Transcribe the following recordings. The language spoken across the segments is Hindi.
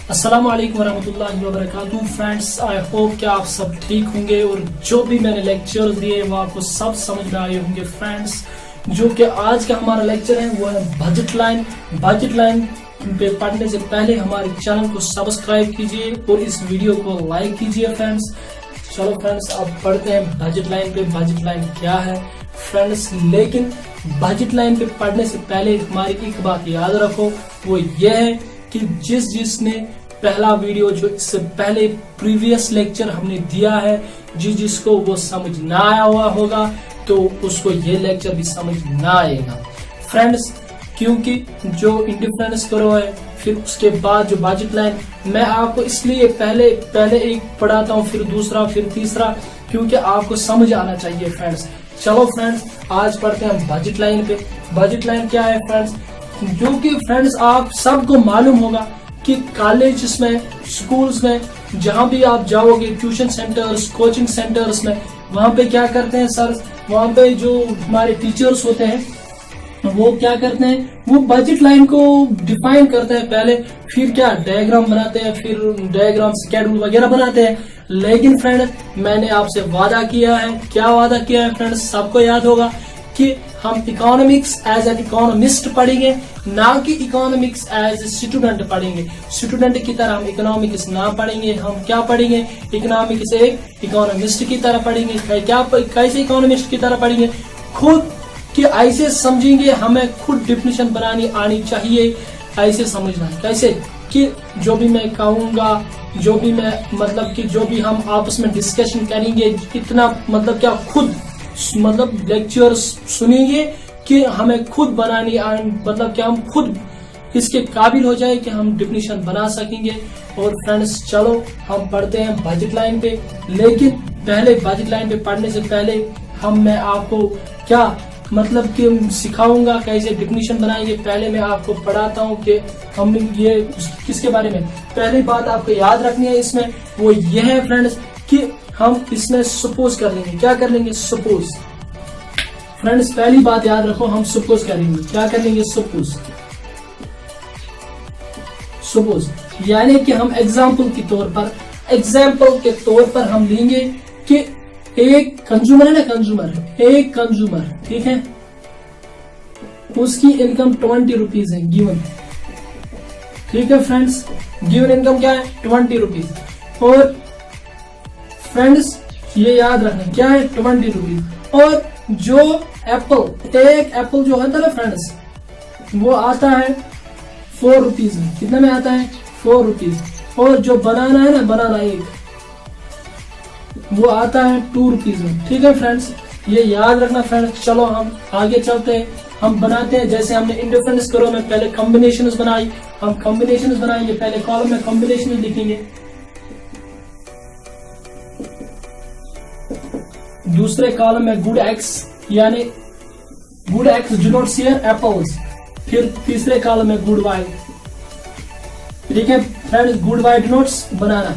अस्सलाम वालेकुम वरहमतुल्लाहि वबरकातुहू। फ्रेंड्स, आई होप कि आप सब ठीक होंगे और जो भी मैंने लेक्चर दिए वो आपको सब समझ में आए होंगे। फ्रेंड्स, जो कि आज का हमारा लेक्चर है वो है बजट लाइन। बजट लाइन पे पढ़ने से पहले हमारे चैनल को सब्सक्राइब कीजिए और इस वीडियो को लाइक कीजिए। फ्रेंड्स, चलो फ्रेंड्स, अब पढ़ते हैं बजट लाइन पे। बजट लाइन क्या है फ्रेंड्स? लेकिन बजट लाइन पे पढ़ने से पहले हमारी एक बात याद रखो, वो ये है कि जिसने पहला वीडियो जो इससे पहले प्रीवियस लेक्चर हमने दिया है, जिसको वो समझ ना आया हुआ होगा तो उसको ये लेक्चर भी समझ ना आएगा फ्रेंड्स। क्योंकि जो इंडिफरेंस करो है, फिर उसके बाद जो बजट लाइन, मैं आपको इसलिए पहले एक पढ़ाता हूँ, फिर दूसरा, फिर तीसरा, क्योंकि आपको समझ आना चाहिए फ्रेंड्स। चलो फ्रेंड्स, आज पढ़ते हैं बजट लाइन पे। बजट लाइन क्या है फ्रेंड्स? जो कि फ्रेंड्स आप सबको मालूम होगा कि कॉलेज में, स्कूल्स में, जहां भी आप जाओगे, ट्यूशन सेंटर्स, कोचिंग सेंटर्स में, वहां पे क्या करते हैं सर? वहां पे जो हमारे टीचर्स होते हैं वो क्या करते हैं? वो बजट लाइन को डिफाइन करते हैं पहले, फिर क्या डायग्राम बनाते हैं, फिर डायग्राम शेड्यूल वगैरह बनाते हैं। लेकिन फ्रेंड, मैंने आपसे वादा किया है, क्या वादा किया है फ्रेंड्स? सबको याद होगा कि हम इकोनॉमिक्स एज एन इकोनॉमिस्ट पढ़ेंगे, ना कि इकोनॉमिक्स एज स्टूडेंट पढ़ेंगे। स्टूडेंट की तरह हम इकोनॉमिक्स ना पढ़ेंगे, हम क्या पढ़ेंगे? इकोनॉमिक्स एक इकोनॉमिस्ट की तरह पढ़ेंगे। क्या कैसे इकोनॉमिस्ट की तरह पढ़ेंगे? खुद कि ऐसे समझेंगे, हमें खुद डिफिनेशन बनानी आनी चाहिए। ऐसे समझना कैसे कि जो भी मैं कहूंगा, जो भी मैं मतलब कि जो भी हम आपस में डिस्कशन करेंगे, इतना मतलब क्या खुद मतलब लेक्चर्स सुनेंगे कि हमें खुद बनानी, मतलब कि हम खुद इसके काबिल हो जाए कि हम डिफिनेशन बना सकेंगे। और फ्रेंड्स, चलो हम पढ़ते हैं बजट लाइन पे। लेकिन पहले बजट लाइन पे पढ़ने से पहले मैं आपको क्या मतलब कि सिखाऊंगा कैसे डिफिनेशन बनाएंगे। पहले मैं आपको पढ़ाता हूँ कि हम ये किसके बारे में। पहली बात आपको याद रखनी है इसमें, वो ये है फ्रेंड्स कि हम इसमें सपोज कर लेंगे। क्या कर लेंगे? सपोज। फ्रेंड्स, पहली बात याद रखो, हम सपोज करेंगे। क्या कर लेंगे? सपोज। सपोज यानी कि हम एग्जाम्पल के तौर पर हम लेंगे कि एक कंज्यूमर है ना, एक कंज्यूमर, ठीक है, उसकी इनकम 20 रुपीज है गिवन। ठीक है फ्रेंड्स, गिवन इनकम क्या है? 20 रुपीज। और फ्रेंड्स ये याद रखना क्या है? 20 रुपीज। और जो एक एप्पल जो है ना फ्रेंड्स, वो आता है 4 रुपीज में। कितने में आता है? 4 रुपीज। और जो बनाना है ना, बनाना एक, वो आता है 2 रुपीज में। ठीक है फ्रेंड्स, ये याद रखना फ्रेंड्स। चलो हम आगे चलते हैं, हम बनाते हैं। जैसे हमने इंडिफरेंस करो में पहले कॉम्बिनेशंस बनाई, हम कॉम्बिनेशंस बनाएंगे। पहले कॉलम में कॉम्बिनेशन लिखेंगे, दूसरे कॉलम में गुड एक्स, यानी good X do not share apples. फिर तीसरे कॉलम में गुड वाई। ठीक है friends, good Y do not banana.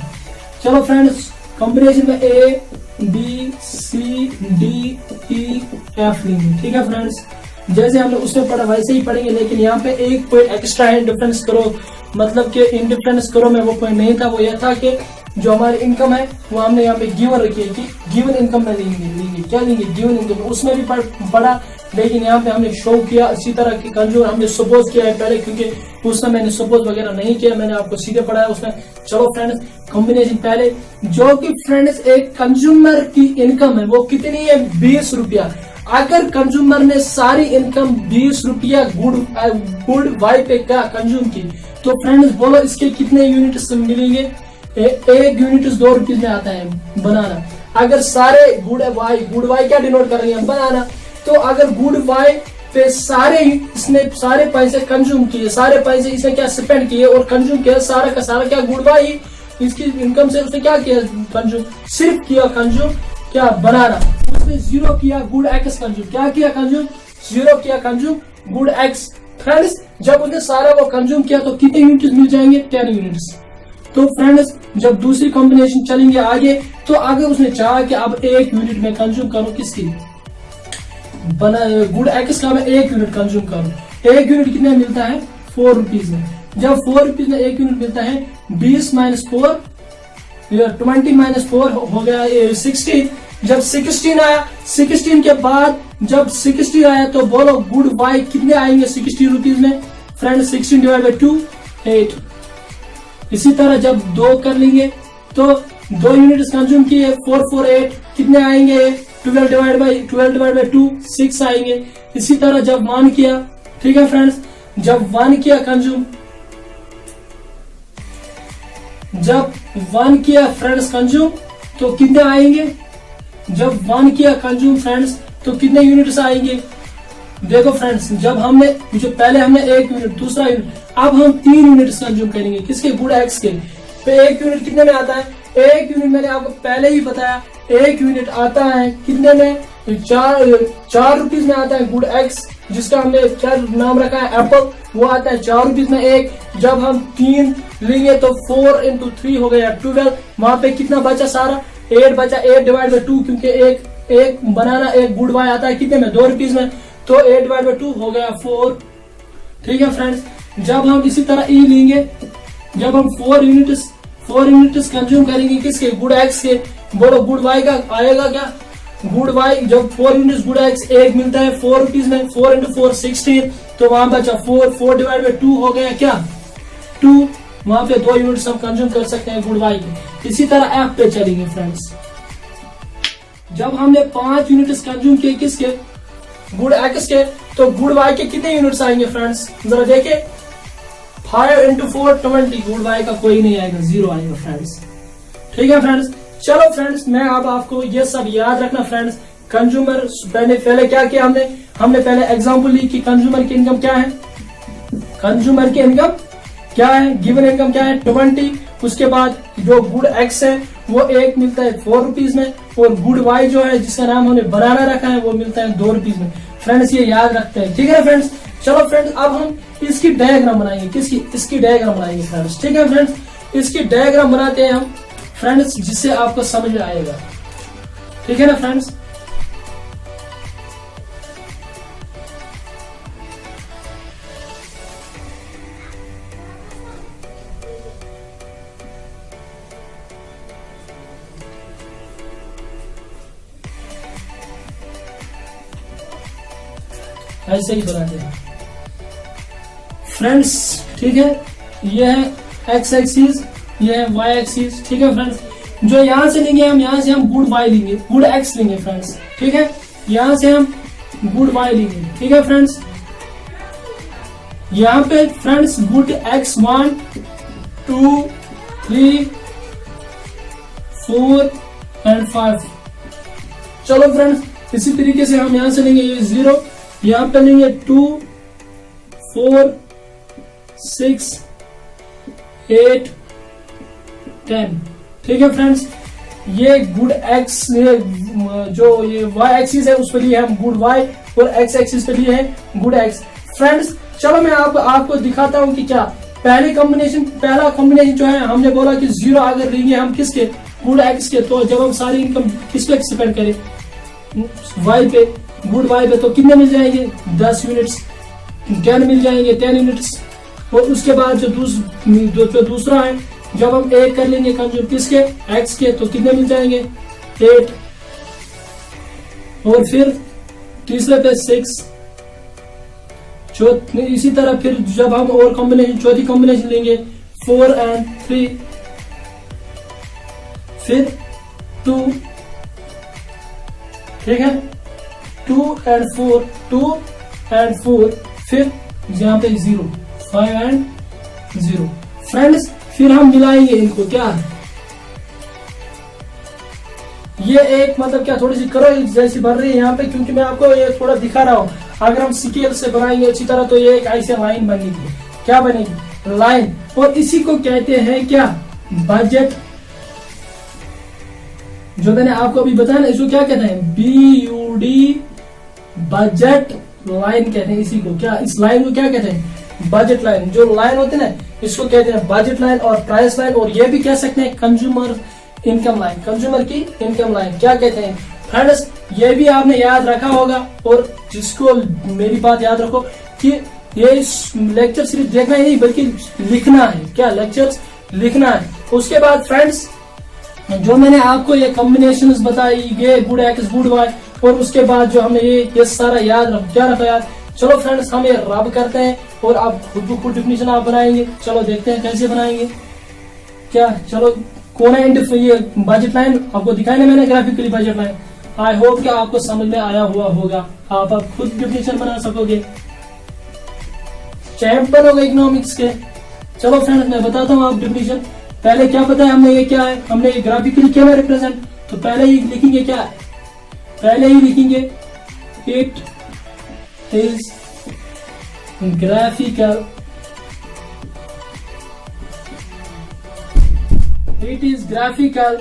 चलो फ्रेंड्स, कॉम्बिनेशन में A B C D E F लेंगे। ठीक है फ्रेंड्स, जैसे हमने उसमें पढ़ा वैसे ही पढ़ेंगे। लेकिन यहाँ पे एक पॉइंट एक्स्ट्रा है डिफरेंस करो, मतलब कि इन डिफरेंस करो में वो पॉइंट नहीं था। वो यह था कि जो हमारी इनकम है वो हमने यहाँ पे गिवन रखी है कि गिवन इनकम में लेंगे। क्या लेंगे? Given income. उसमें भी पढ़ा, लेकिन यहाँ पे हमने शो किया इसी तरह की कंज्यूमर हमने सपोज किया है पहले, क्योंकि उसमें मैंने सपोज वगैरह नहीं किया, मैंने आपको सीधे पढ़ाया उसमें। चलो फ्रेंड्स, कॉम्बिनेशन पहले, जो कि फ्रेंड्स एक कंज्यूमर की इनकम है वो कितनी है? 20 रुपया। अगर कंज्यूमर ने सारी इनकम 20 रुपया गुड वाई पे क्या कंज्यूम की, तो फ्रेंड्स बोलो इसके कितने यूनिट्स मिलेंगे? एक यूनिट 2 रुपीज में आता है बनाना। अगर सारे गुड वाई क्या डिनोट कर रही है? बनाना। तो अगर गुड वाई पे इसने सारे पैसे कंज्यूम किए, सारे पैसे इसने क्या स्पेंड किए और कंज्यूम किया, सारा का सारा क्या? Good Y. इसकी इनकम से उसने क्या किया? कंज्यूम। सिर्फ किया कंज्यूम क्या? बनाना। उसने 0 किया गुड एक्स कंज्यूम। क्या किया? कंज्यूम। 0 किया कंज्यूम गुड एक्स। फ्रेंड्स, जब उसने सारा वो कंज्यूम किया तो कितने यूनिट्स मिल जाएंगे? 10 यूनिट्स। तो फ्रेंड्स, जब दूसरी कॉम्बिनेशन चलेंगे आगे, तो अगर उसने चाहा कि अब 1 यूनिट में कंज्यूम करो, किसकी? गुड एक्स का मैं 1 यूनिट कंज्यूम करूं। 1 यूनिट कितने मिलता है? 4 रुपीज में। जब 4 रुपीज में 1 यूनिट मिलता है, 20 माइनस 4, 20 माइनस 4 हो गया 16। जब 16 आया, 16 के बाद जब 60 आया तो बोलो गुड वाई कितने आएंगे 60 रुपीज में फ्रेंड? 16 divide by 2 8। इसी तरह जब 2 कर लेंगे तो 2 यूनिट कंज्यूम किए 4 4 8 कितने आएंगे? 12 डिवाइड बाई 2 6 आएंगे। इसी तरह जब 1 किया, ठीक है फ्रेंड्स, जब 1 किया कंज्यूम, जब 1 किया फ्रेंड्स कंज्यूम तो कितने आएंगे? जब 1 किया कंज्यूम फ्रेंड्स तो कितने यूनिट्स आएंगे? देखो फ्रेंड्स, जब हमने जो पहले हमने 1 यूनिट, दूसरा यूनिट, अब हम 3 यूनिट्स कंज्यूम करेंगे। किसके? गुड एक्स के। तो 1 यूनिट कितने में आता है? 1 यूनिट मैंने आपको पहले ही बताया, 1 यूनिट आता है कितने में? 4 रुपीज में आता है गुड एक्स, जिसका हमने क्या नाम रखा है? एप्पल। वो आता है 4 रुपीज में 1। जब हम 3 लेंगे तो 4 इंटू 3 हो गया 12। वहां पे कितना बचा? सारा 8 बचा। 8 डिवाइड बाई 2, क्योंकि एक बनाना एक गुड बाय आता है कितने में? 2 रुपीज में। तो 8 डिवाइड बाई 2 हो गया 4। ठीक है फ्रेंड्स, जब हम इसी तरह ई लेंगे, जब हम 4 यूनिट्स कंज्यूम करेंगे किसके? गुड एक्स के। बोलो गुड वाई का आएगा क्या? गुड वाई जब 4 यूनिट्स गुड एक्स 1 मिलता है 4 रुपीज में, 4 इंटू 4 16, तो वहां बचा 4 डिवाइड बाई 2 हो गया क्या? 2। वहां पे 2 यूनिट्स हम कंज्यूम कर सकते हैं गुड वाई के। इसी तरह एफ पे चलेंगे फ्रेंड्स, जब हमने 5 यूनिट्स कंज्यूम किए किसके? गुड एक्स के, तो गुड वाई के कितने यूनिट्स आएंगे फ्रेंड्स? जरा देखे, 5 इंटू 4 20। गुड वाई का कोई नहीं आएगा, 0 आएगा फ्रेंड्स। ठीक है फ्रेंड्स, चलो फ्रेंड्स, मैं अब आपको ये सब याद रखना फ्रेंड्स। कंज्यूमर पहले क्या किया हमने पहले एग्जांपल ली कि कंज्यूमर की इनकम क्या है? कंज्यूमर की इनकम क्या है? गिवन इनकम क्या है? 20। उसके बाद जो गुड एक्स है वो 1 मिलता है 4 रुपीज में, और गुड वाई जो है जिसका नाम हमने बनाना रखा है वो मिलता है 2 रुपीज में। फ्रेंड्स ये याद रखते हैं, ठीक है फ्रेंड्स। चलो फ्रेंड्स, अब हम इसकी डायग्राम बनाएंगे। किसकी? इसकी डायग्राम बनाएंगे फ्रेंड्स। ठीक है फ्रेंड्स, इसकी डायग्राम बनाते हैं हम फ्रेंड्स, जिससे आपको समझ में आएगा। ठीक है ना फ्रेंड्स? ऐसे ही बनाते हैं फ्रेंड्स। ठीक है, ये है एक्स एक्सिस, ये है वाई एक्सिस। ठीक है फ्रेंड्स, जो यहां से लेंगे हम, यहां से हम गुड वाई लेंगे, गुड एक्स लेंगे फ्रेंड्स। ठीक है, यहां से हम गुड वाई लेंगे। ठीक है फ्रेंड्स, यहां पे फ्रेंड्स गुड एक्स 1 2 3 4 एंड 5। चलो फ्रेंड्स, इसी तरीके से हम यहां से लेंगे ये 0, यहां पे लेंगे 2 4 6 8 10। ठीक है फ्रेंड्स, ये गुड एक्स, ये जो ये वाई एक्सिस है उस पर लिए हम गुड वाई, और एक्स एक्सिस पे लिए है गुड एक्स। फ्रेंड्स चलो मैं आपको दिखाता हूं कि क्या पहला कॉम्बिनेशन जो है, हमने बोला कि 0 अगर लेंगे हम किसके? गुड एक्स के। तो जब हम सारी इनकम किस पे स्पेंड करें? वाई पे, गुड वाई पे, तो कितने मिल जाएंगे? 10 यूनिट्स, 10 मिल जाएंगे, 10 यूनिट्स। और उसके बाद जो दूसरा है, जब हम 1 कर लेंगे कंज्यूम किसके? एक्स के, तो कितने मिल जाएंगे? 8। और फिर तीसरे पे 6। इसी तरह फिर जब हम और कॉम्बिनेशन, चौथी कॉम्बिनेशन लेंगे 4 एंड 3, फिर 2। ठीक है, 2 एंड 4, 2 एंड 4, फिर यहाँ पे 0, 5 एंड 0। फ्रेंड्स फिर हम मिलाएंगे इनको। क्या ये एक मतलब क्या थोड़ी सी करो जैसी बन रही है यहाँ पे, क्योंकि मैं आपको ये थोड़ा दिखा रहा हूं। अगर हम स्केल से बनाएंगे अच्छी तरह तो ये एक ऐसे लाइन बनेगी। क्या बनेगी? लाइन। और इसी को कहते हैं क्या? बजट। जो मैंने आपको अभी बताया ना, इसको क्या कहते हैं? BUD, बजट लाइन कहते हैं इसी को। क्या इस लाइन को क्या कहते हैं? Budget line. जो लाइन होती है ना, इसको कहते हैं बजट लाइन और प्राइस लाइन, और ये भी कह सकते हैं कंज्यूमर इनकम लाइन। कंज्यूमर की इनकम लाइन क्या कहते हैं फ्रेंड्स? ये भी आपने याद रखा होगा। और जिसको मेरी बात याद रखो कि ये लेक्चर सिर्फ देखना ही नहीं बल्कि लिखना है। क्या लेक्चर्स लिखना है। उसके बाद फ्रेंड्स जो मैंने आपको ये कॉम्बिनेशंस बताई, ये गुड एक्स गुड वाई, और उसके बाद जो हमें ये सारा याद क्या रखा याद। चलो फ्रेंड्स हम ये रब करते हैं और आप खुद ब खुद डिफिनेशन आप बनाएंगे। चलो देखते हैं कैसे बनाएंगे क्या। चलो कौन है ये बजट लाइन आपको दिखाई ना मैंने graphically budget line. I hope कि आपको समझ में आया हुआ होगा, आप खुद डिफिनेशन बना सकोगे, चैंप बनोगे इकोनॉमिक्स के। चलो फ्रेंड्स मैं बताता हूँ आप डिफिनेशन। पहले क्या पता है हमने, ये क्या है, हमने ये ग्राफिकली किया है रिप्रेजेंट, तो पहले ही लिखेंगे क्या है, पहले ही लिखेंगे it is graphical, it is graphical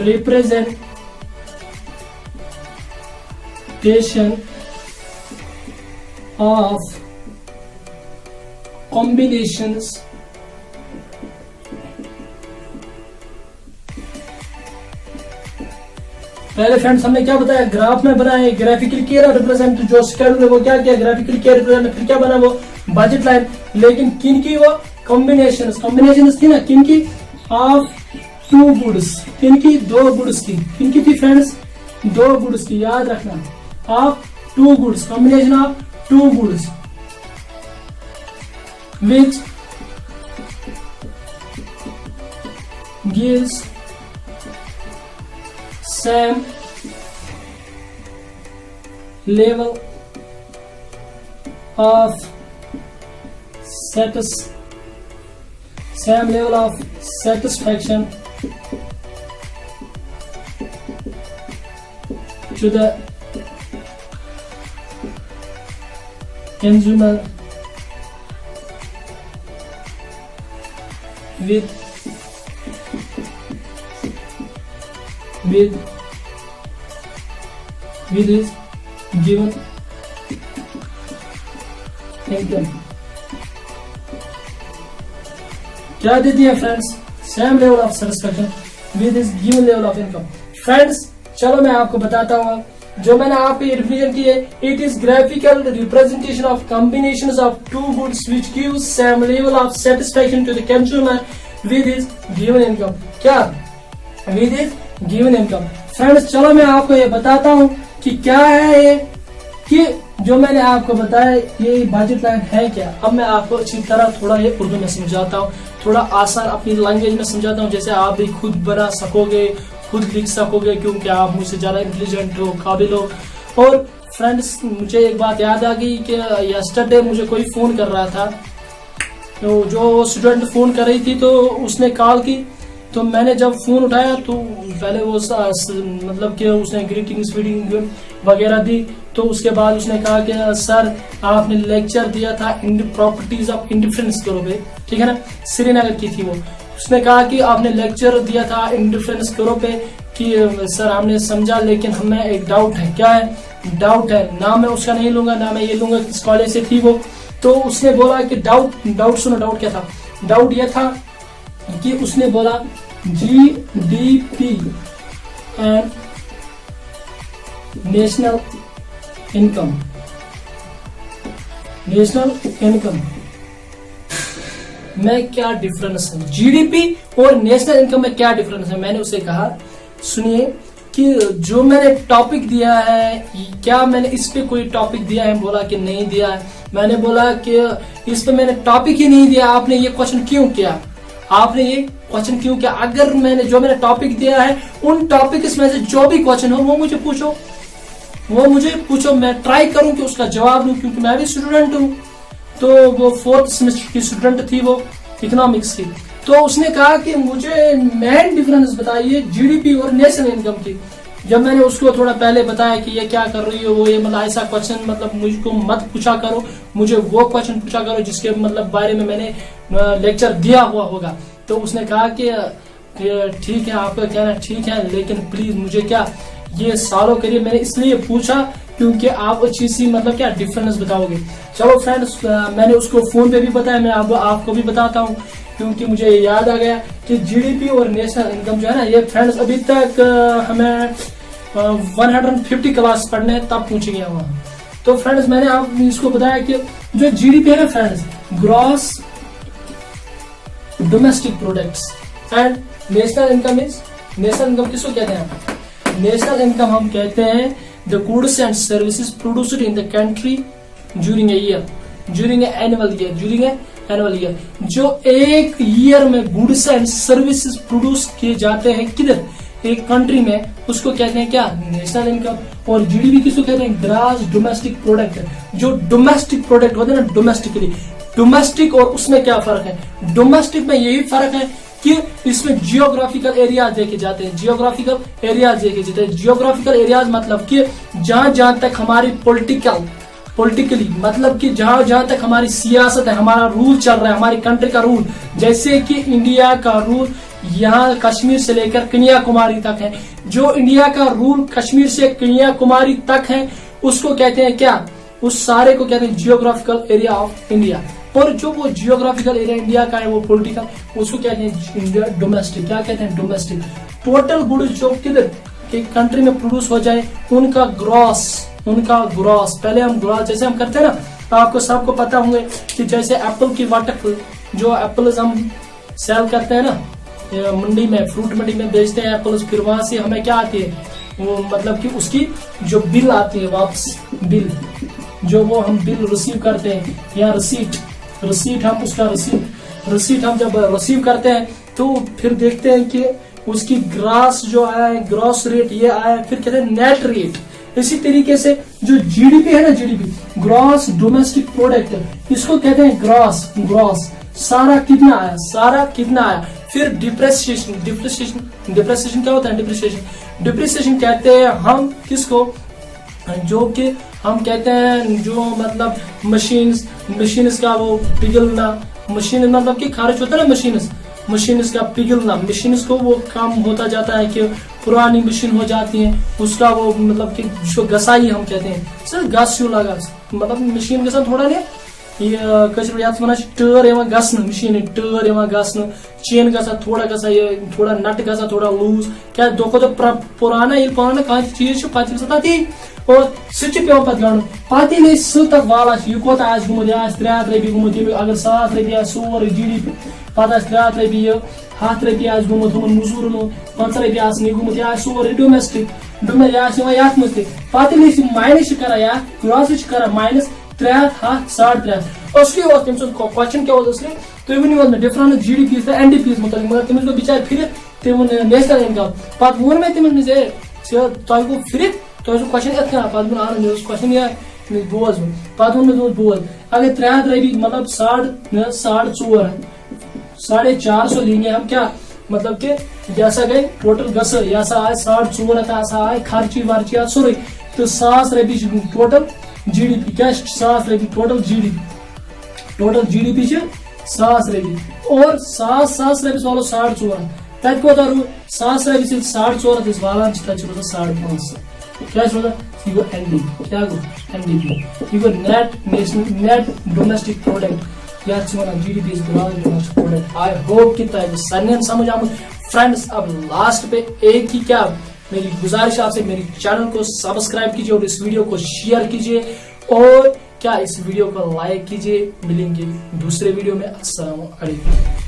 representation of combinations पहले फ्रेंड्स हमने क्या बताया, ग्राफ में बनाए, ग्राफिकली किया रिप्रेजेंट, जो स्केड्यूल है वो क्या किया, ग्राफिकली किया रिप्रेजेंट, फिर क्या बना वो बजट लाइन। लेकिन किन की वो कॉम्बिनेशंस थी ना, किन की, ऑफ टू गुड्स, किन की, दो गुड्स की, किन की थी फ्रेंड्स, दो गुड्स की, याद रखना, of two goods, combination of two goods which gives same level of satisfaction to the consumer with is given income। क्या देती है friends, same level of satisfaction with is given level of income. Friends चलो मैं आपको बताता हूँ, जो मैंने आपको ये रिप्रेजेंट की है, it is graphical representation of combinations of two goods which gives same level of satisfaction to the consumer with is given income. क्या, with is given income. Friends चलो मैं आपको ये बताता हूँ कि क्या है ये, कि जो मैंने आपको बताया ये बजट लाइन है क्या। अब मैं आपको अच्छी तरह थोड़ा ये उर्दू में समझाता हूँ, थोड़ा आसान अपनी लैंग्वेज में समझाता हूँ, जैसे आप भी खुद बना सकोगे, खुद लिख सकोगे, क्योंकि आप मुझसे ज्यादा इंटेलिजेंट हो, काबिल हो। और फ्रेंड्स मुझे एक बात याद आ गई कि यस्टरडे मुझे कोई फोन कर रहा था, तो जो स्टूडेंट फोन कर रही थी तो उसने कॉल की, तो मैंने जब फोन उठाया तो पहले वो मतलब कि उसने ग्रीटिंग्स वगैरह दी, तो उसके बाद उसने कहा कि सर आपने लेक्चर दिया था प्रॉपर्टीज ऑफ इंडिफरेंस करो पे, ठीक है ना, श्रीनगर की थी वो। उसने कहा कि आपने लेक्चर दिया था इंडिफरेंस करो पे कि सर हमने समझा, लेकिन हमें एक डाउट है। क्या है, डाउट है, नाम मैं उसका नहीं लूंगा, ना मैं ये लूंगा किस कॉलेज से थी वो। तो उसने बोला कि डाउट सुनो, डाउट क्या था, डाउट ये था कि उसने बोला GDP एंड नेशनल इनकम में क्या डिफरेंस है, जीडीपी और नेशनल इनकम में क्या डिफरेंस है। मैंने उसे कहा सुनिए कि जो मैंने टॉपिक दिया है, क्या मैंने इस पे कोई टॉपिक दिया है, बोला कि नहीं दिया है। मैंने बोला कि इस पे मैंने टॉपिक ही नहीं दिया, आपने ये क्वेश्चन क्यों किया, आपने ये क्वेश्चन क्यों किया। अगर मैंने टॉपिक दिया है उन टॉपिक में से जो भी क्वेश्चन हो वो मुझे पूछो, मैं ट्राई करूं कि उसका जवाब दूं, क्योंकि मैं भी स्टूडेंट हूं। तो वो 4th सेमेस्टर की स्टूडेंट थी वो, इकोनॉमिक्स की। तो उसने कहा कि मुझे मेन डिफरेंस बताइए जीडीपी और नेशनल इनकम की। जब मैंने उसको थोड़ा पहले बताया कि ये क्या कर रही हो, वो ये मतलब ऐसा क्वेश्चन मतलब मुझको मत पूछा करो, मुझे वो क्वेश्चन पूछा करो जिसके मतलब बारे में मैंने लेक्चर दिया हुआ होगा। तो उसने कहा कि ठीक है, आपका कहना ठीक है, लेकिन प्लीज मुझे क्या ये सॉल्व करिए। मैंने इसलिए पूछा क्योंकि आप अच्छी सी मतलब क्या डिफरेंस बताओगे। चलो फ्रेंड्स मैंने उसको फोन पे भी बताया, मैं आपको भी बताता हूँ, क्योंकि मुझे याद आ गया कि जीडीपी और नेशनल इनकम जो है ना, ये फ्रेंड्स अभी तक हमें 150 क्लास पढ़ने तब पूछेंगे वहाँ। तो फ्रेंड्स मैंने आप इसको बताया कि जो जीडीपी है ना friends, gross domestic products, and national income is, national income किसको कहते हैं? नेशनल इनकम हम कहते हैं the goods and services produced in the country during a year, during annual year, during annual year. जो एक ईयर में गुड्स एंड सर्विसेज प्रोड्यूस किए जाते हैं किधर, एक कंट्री में, उसको कहते हैं क्या? National income. और जीडीपी किसको कहते हैं? Gross domestic product. जो डोमेस्टिक प्रोडक्ट होते हैं ना, डोमेस्टिकली, डोमेस्टिक और उसमें क्या फर्क है? डोमेस्टिक में यही फर्क है कि इसमें जियोग्राफिकल एरियाज देखे जाते हैं, जियोग्राफिकल एरियाज देखे जाते हैं। जियोग्राफिकल एरियाज मतलब कि जहां जहां तक हमारी पॉलिटिकली मतलब कि जहां जहां तक हमारी सियासत है, हमारा रूल चल रहा है, हमारी कंट्री का रूल, जैसे कि इंडिया का रूल यहाँ कश्मीर से लेकर कन्याकुमारी तक है। जो इंडिया का रूल कश्मीर से कन्याकुमारी तक है उसको कहते हैं क्या? उस सारे को कहते हैं जियोग्राफिकल एरिया ऑफ इंडिया। और जो वो जियोग्राफिकल एरिया इंडिया का है वो पॉलिटिकल, उसको कहते हैं इंडिया डोमेस्टिक। क्या कहते हैं? डोमेस्टिक। टोटल गुड्स जो किधर की कंट्री में प्रोड्यूस हो जाए उनका ग्रॉस, पहले हम ग्रॉस जैसे हम करते हैं ना, आपको सबको पता होंगे कि जैसे एप्पल की वाटर, जो एप्पल्स हम सेल करते हैं ना मंडी में, फ्रूट मंडी में बेचते हैं एप्पल्स, फिर वहां से हमें क्या आती है, वो मतलब कि उसकी जो बिल आती है वापस, बिल जो वो हम बिल रिसीव करते हैं, या रिसीट हम उसका रिसीट हम जब रिसीव करते हैं तो फिर देखते हैं कि उसकी ग्रॉस जो आया है, ग्रॉस रेट ये आया, फिर कहते हैं नेट रेट। इसी तरीके से जो जीडीपी है ना, जीडीपी ग्रॉस डोमेस्टिक प्रोडक्ट, इसको कहते हैं ग्रॉस सारा कितना आया। फिर डिप्रेसिएशन क्या होता है? डिप्रेसिएशन कहते हैं हम किसको, जो कि हम कहते हैं जो मतलब मशीन्स का वो पिघलना, मशीन मतलब कि खारिज होता है ना, मशीन्स का पिघलना, मशीन्स को वो काम होता जाता है कि पुरानी मशीन हो जाती है, उसका वो मतलब कि जो घसाई हम कहते हैं, सर घस क्यों लगा, मतलब मशीन के साथ थोड़ा नहीं ये टर् गसन, मशीन टर् गसन, चेन गसा थोड़ा गसा, ये थोड़ा नट गसा थोड़ा लूज, क्या दो पुराना ये पान कह चीज तथी और सह पे गण पे सह वाला यह कोत गुमुत, यह 3 रपी गुमुत, अगर 100 रपी सोर जीडीपी पे 3 रपी 100 रपी गुमुत मजूरन 5 रपी गुमुत, यह सोर डोमेस्टिक यथ मज पे माइनस कर ग्रॉस कर माइनस 3 7 3.5 असली तम क्वेश्चन क्या असली तुम वो मे डिफरेंस जीडीपी तो एनडीपी मुतल, मगर तमिस गो बिचार फिर तम नेशनल इनकम, पे वो मे तमिस तुम गो फिर तुम क्वेश्चन ये पे क्वेश्चन यह बोज पे वो बोज अगर 3 रपी मतलब 450 लेंगे हम, क्या मतलब कि ऐसा गई टोटल गस, ऐसा आए 450, ऐसा आए खर्ची वर्ची सोरे, तो 100 रपी टोटल जीडीपी, क्या 100 रपी टोटल जीडीपी 100 रपी, और 100 रपी वालो 4.5 तक कोत रू 100 रपी 4.5 वालान तक 5.5, क्या यह गो एनडीपी, क्या गो एनडीपी, यह गो नेट डोमेस्टिक प्रोडक्ट, या GDP is gross domestic product. I hope कि तुम सारे समझ आमुत फ्रेंड्स। अब लास्ट पे एक ही क्या मेरी गुजारिश आपसे, मेरी चैनल को सब्सक्राइब कीजिए और इस वीडियो को शेयर कीजिए, और क्या इस वीडियो को लाइक कीजिए। मिलेंगे दूसरे वीडियो में। अस्सलाम वालेकुम।